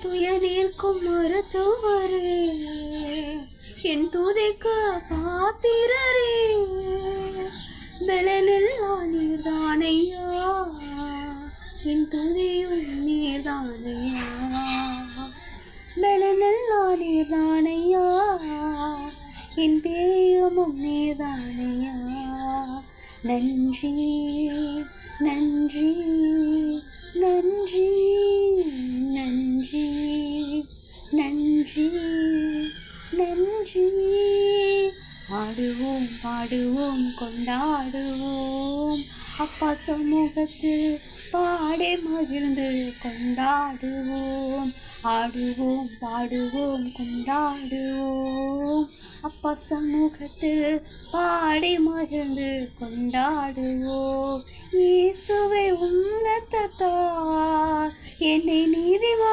துயநீர்க்கும் மருத்துவரே, என் துதிக்கு பாத்திரரே, பலனில்லா நீர்தானையா, என் துதியும் நீர்தானையா, பலனில்லா நீர்தானையா, என் தேயமும் நீர்தானையா. நன்றி நன்றி நன்றி நன்றி நன்றி நன்றி. ஆடுவோம் பாடுவோம் கொண்டாடுவோம், அப்பா சமூகத்தில் பாடி மகிழ்ந்து கொண்டாடுவோம். ஆடுவோம் பாடுவோம் கொண்டாடுவோம், அப்பா சமூகத்தில் பாடி மகிழ்ந்து கொண்டாடுவோம். இயேசுவே உன்னதத்தார் என்னை நீதிமான்